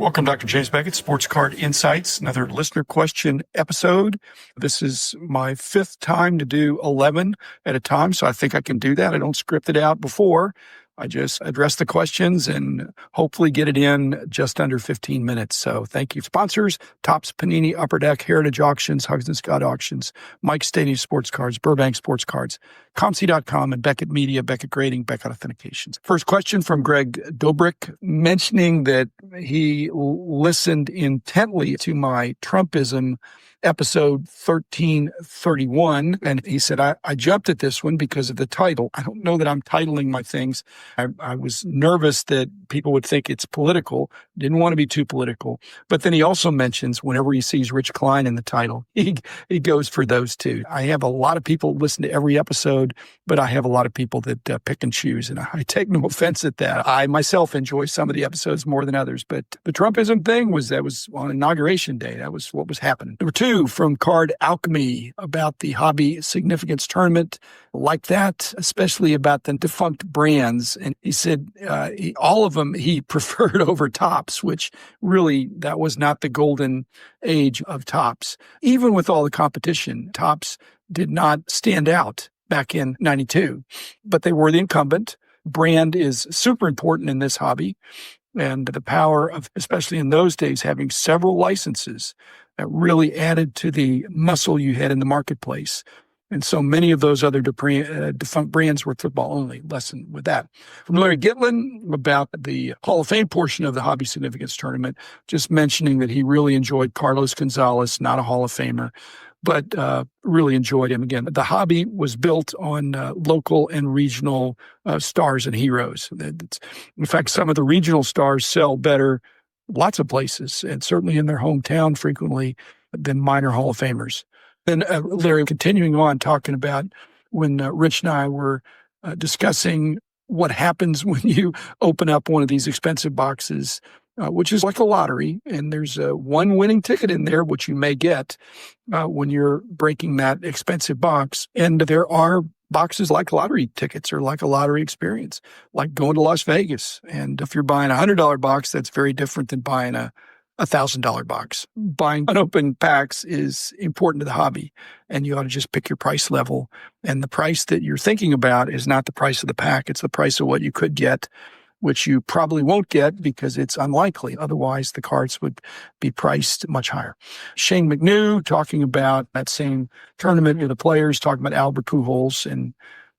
Welcome, Dr. James Beckett, Sports Card Insights, another listener question episode. This is my fifth time to do 11 at a time, so I think I can do that. I don't script it out before. I just address the questions and hopefully get it in just under 15 minutes. So thank you. Sponsors, Topps, Panini, Upper Deck, Heritage Auctions, Hugs and Scott Auctions, Mike Stadium Sports Cards, Burbank Sports Cards, ComC.com, and Beckett Media, Beckett Grading, Beckett Authentications. First question from Greg Dobrik, mentioning that he listened intently to my Trumpism episode 1331. And he said, I jumped at this one because of the title. I don't know that I'm titling my things. I was nervous that people would think it's political. Didn't want to be too political. But then he also mentions whenever he sees Rich Klein in the title, he goes for those two. I have a lot of people listen to every episode, but I have a lot of people that pick and choose. And I take no offense at that. I myself enjoy some of the episodes more than others. But the Trumpism thing was on Inauguration Day. That was what was happening. Number two, from Card Alchemy about the Hobby Significance Tournament, like that, especially about the defunct brands. And he said all of them he preferred over Topps, which really that was not the golden age of Topps. Even with all the competition, Topps did not stand out back in 92, but they were the incumbent. Brand is super important in this hobby. And the power of, especially in those days, having several licenses that really added to the muscle you had in the marketplace. And so many of those other defunct brands were football only. Lesson with that. From Larry Gitlin about the Hall of Fame portion of the Hobby Significance Tournament, just mentioning that he really enjoyed Carlos Gonzalez, not a Hall of Famer, but really enjoyed him. Again, the hobby was built on local and regional stars and heroes. In fact, some of the regional stars sell better lots of places, and certainly in their hometown frequently, than minor Hall of Famers. Then Larry continuing on talking about when Rich and I were discussing what happens when you open up one of these expensive boxes, which is like a lottery, and there's one winning ticket in there, which you may get when you're breaking that expensive box. And there are boxes like lottery tickets or like a lottery experience, like going to Las Vegas. And if you're buying a $100 box, that's very different than buying a $1,000 box. Buying unopened packs is important to the hobby, and you ought to just pick your price level. And the price that you're thinking about is not the price of the pack. It's the price of what you could get, which you probably won't get because it's unlikely. Otherwise, the cards would be priced much higher. Shane McNew talking about that same tournament with the players, talking about Albert Pujols and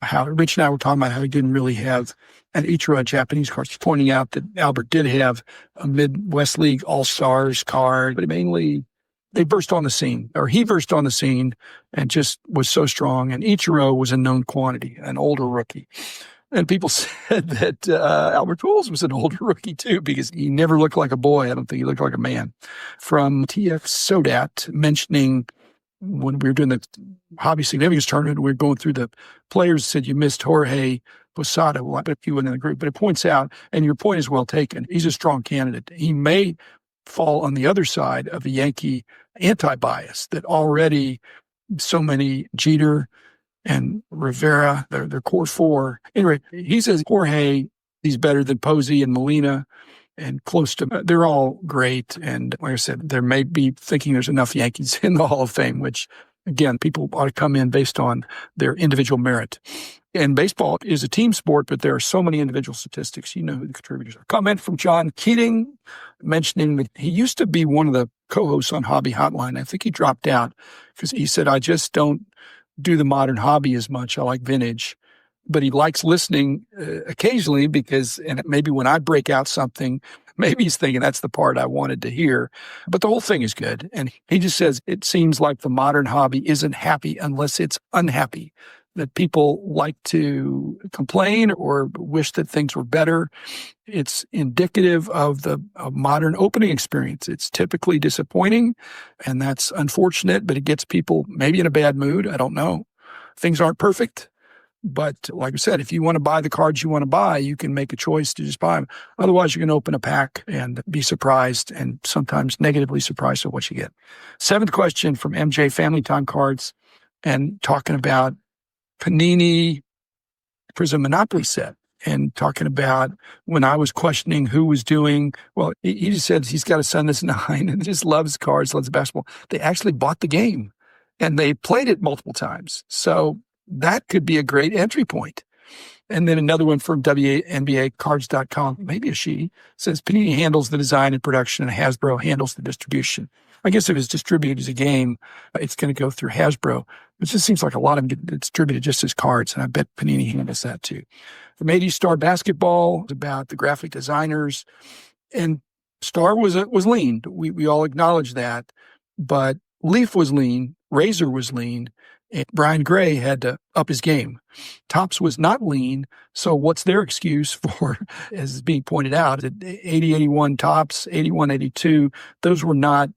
how Rich and I were talking about how he didn't really have an Ichiro Japanese card. He's pointing out that Albert did have a Midwest League All-Stars card, but mainly they burst on the scene, or he burst on the scene and just was so strong. And Ichiro was a known quantity, an older rookie. And people said that Albert Pujols was an older rookie, too, because he never looked like a boy. I don't think he looked like a man. From TF Sodat, mentioning when we were doing the Hobby Significance Tournament, we were going through the players, said you missed Jorge Posada. Well, I bet you went in the group. But it points out, and your point is well taken, he's a strong candidate. He may fall on the other side of the Yankee anti-bias that already so many Jeter and Rivera, they're core four. Anyway, he says Jorge, he's better than Posey and Molina and close to, they're all great. And like I said, there may be thinking there's enough Yankees in the Hall of Fame, which again, people ought to come in based on their individual merit. And baseball is a team sport, but there are so many individual statistics. You know who the contributors are. Comment from John Keating mentioning that he used to be one of the co-hosts on Hobby Hotline. I think he dropped out because he said, I just don't do the modern hobby as much. I like vintage, but he likes listening occasionally because, and maybe when I break out something, maybe he's thinking that's the part I wanted to hear, but the whole thing is good. And he just says, it seems like the modern hobby isn't happy unless it's unhappy, that people like to complain or wish that things were better. It's indicative of the modern opening experience. It's typically disappointing, and that's unfortunate, but it gets people maybe in a bad mood. I don't know. Things aren't perfect, but like I said, if you want to buy the cards you want to buy, you can make a choice to just buy them. Otherwise, you're going to open a pack and be surprised, and sometimes negatively surprised at what you get. Seventh question from MJ Family Time Cards, and talking about Panini Prizn Monopoly set. and talking about when I was questioning who was doing, well, he just said he's got a son that's 9 and just loves cards, loves basketball. They actually bought the game and they played it multiple times. So that could be a great entry point. And then another one from WNBAcards.com, maybe a she, says Panini handles the design and production and Hasbro handles the distribution. I guess if it's distributed as a game, it's going to go through Hasbro. It just seems like a lot of them get distributed just as cards, and I bet Panini handles that too. From 80 Star Basketball, it's about the graphic designers. And Star was lean. We all acknowledge that. But Leaf was lean, Razor was lean, and Brian Gray had to up his game. Topps was not lean, so what's their excuse for, as is being pointed out, 80-81 Topps, 81-82, those were not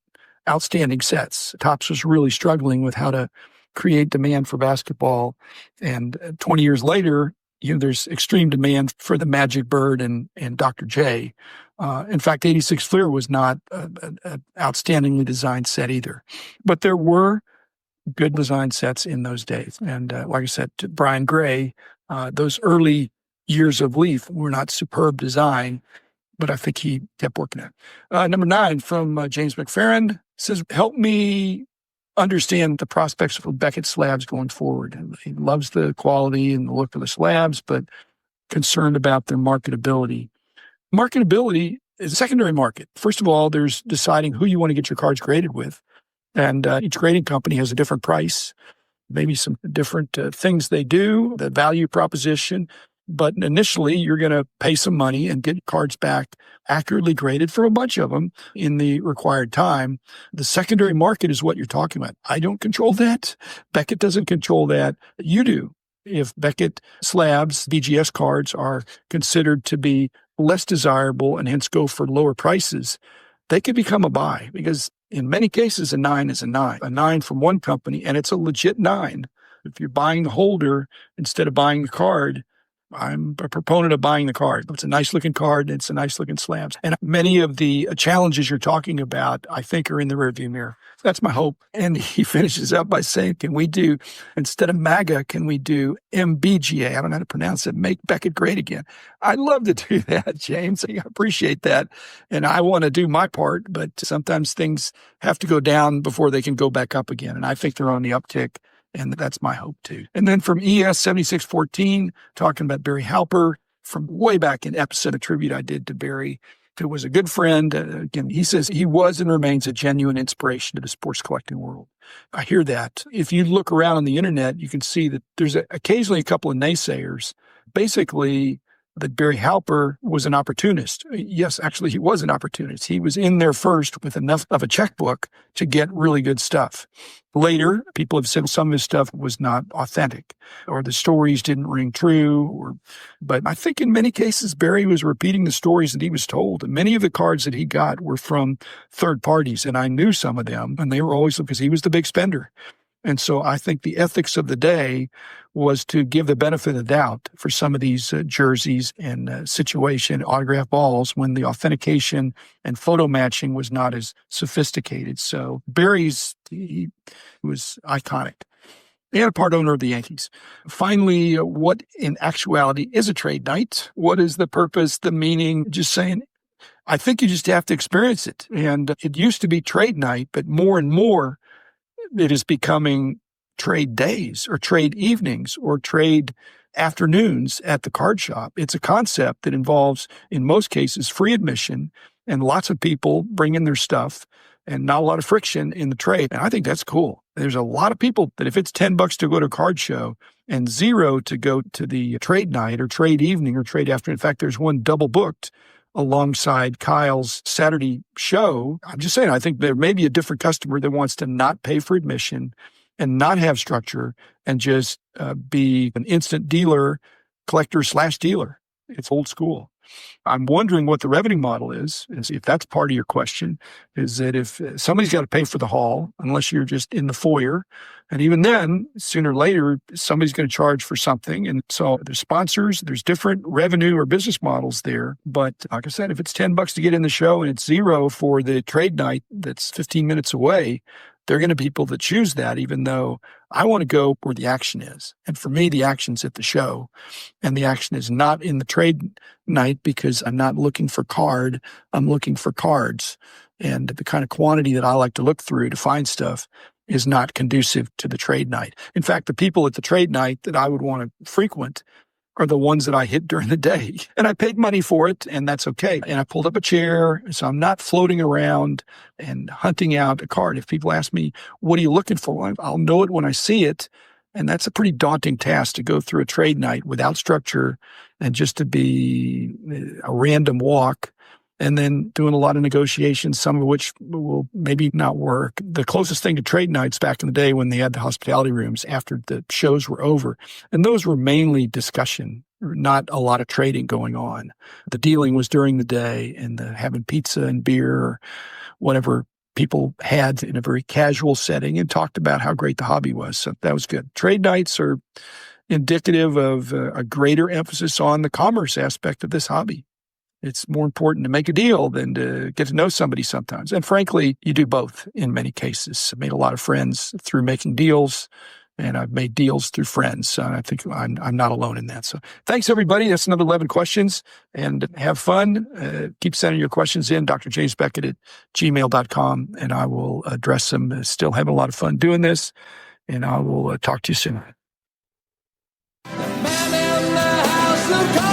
outstanding sets. Topps was really struggling with how to create demand for basketball. And 20 years later, there's extreme demand for the Magic Bird and Dr. J. In fact, 86 Fleer was not an outstandingly designed set either. But there were good design sets in those days. And like I said, to Brian Gray, those early years of Leaf were not superb design, but I think he kept working at it. Number 9 from James McFerrin says, help me understand the prospects for Beckett slabs going forward. He loves the quality and the look of the slabs, but concerned about their marketability. Marketability is a secondary market. First of all, there's deciding who you want to get your cards graded with. And each grading company has a different price, maybe some different things they do, the value proposition. But initially, you're going to pay some money and get cards back accurately graded for a bunch of them in the required time. The secondary market is what you're talking about. I don't control that. Beckett doesn't control that. You do. If Beckett slabs, BGS cards are considered to be less desirable and hence go for lower prices, they could become a buy because in many cases, a 9 is a 9. A 9 from one company, and it's a legit 9. If you're buying the holder instead of buying the card, I'm a proponent of buying the card. It's a nice-looking card, and it's a nice-looking slabs. And many of the challenges you're talking about, I think, are in the rearview mirror. That's my hope. And he finishes up by saying, can we do, instead of MAGA, can we do MBGA? I don't know how to pronounce it. Make Beckett great again. I'd love to do that, James. I appreciate that. And I want to do my part, but sometimes things have to go down before they can go back up again. And I think they're on the uptick. And that's my hope, too. And then from ES7614, talking about Barry Halper, from way back in episode of tribute I did to Barry, who was a good friend. Again, he says he was and remains a genuine inspiration to the sports collecting world. I hear that. If you look around on the internet, you can see that there's occasionally a couple of naysayers. Basically, that Barry Halper was an opportunist. Yes, actually, he was an opportunist. He was in there first with enough of a checkbook to get really good stuff. Later, people have said some of his stuff was not authentic or the stories didn't ring true. But I think in many cases, Barry was repeating the stories that he was told. And many of the cards that he got were from third parties. And I knew some of them, and they were always because he was the big spender. And so I think the ethics of the day was to give the benefit of the doubt for some of these jerseys and situation autograph balls when the authentication and photo matching was not as sophisticated. So Barry's, he was iconic and a part owner of the Yankees. Finally, what in actuality is a trade night? What is the purpose, the meaning? Just saying, I think you just have to experience it. And it used to be trade night, but more and more, it is becoming trade days or trade evenings or trade afternoons at the card shop. It's a concept that involves, in most cases, free admission and lots of people bring in their stuff and not a lot of friction in the trade. And I think that's cool. There's a lot of people that if it's $10 to go to a card show and $0 to go to the trade night or trade evening or trade afternoon. In fact, there's one double booked alongside Kyle's Saturday show. I'm just saying, I think there may be a different customer that wants to not pay for admission and not have structure and just be an instant dealer, collector/dealer. It's old school. I'm wondering what the revenue model is if that's part of your question, is that if somebody's got to pay for the hall, unless you're just in the foyer, and even then, sooner or later, somebody's going to charge for something. And so there's sponsors, there's different revenue or business models there. But like I said, if it's $10 to get in the show and it's $0 for the trade night that's 15 minutes away, There are going to be people that choose that, even though I want to go where the action is. And for me, the action's at the show, and the action is not in the trade night because I'm not looking for card. I'm looking for cards. And the kind of quantity that I like to look through to find stuff is not conducive to the trade night. In fact, the people at the trade night that I would want to frequent are the ones that I hit during the day. And I paid money for it, and that's okay. And I pulled up a chair, so I'm not floating around and hunting out a card. If people ask me, what are you looking for? I'll know it when I see it. And that's a pretty daunting task to go through a trade night without structure and just to be a random walk. And then doing a lot of negotiations, some of which will maybe not work. The closest thing to trade nights back in the day when they had the hospitality rooms after the shows were over. And those were mainly discussion, not a lot of trading going on. The dealing was during the day and the having pizza and beer or whatever people had in a very casual setting and talked about how great the hobby was. So that was good. Trade nights are indicative of a greater emphasis on the commerce aspect of this hobby. It's more important to make a deal than to get to know somebody sometimes. And frankly, you do both in many cases. I've made a lot of friends through making deals, and I've made deals through friends. So I think I'm not alone in that. So thanks, everybody. That's another 11 questions. And have fun. Keep sending your questions in, drjamesbeckett@gmail.com, and I will address them. Still having a lot of fun doing this, and I will talk to you soon. The man in the house of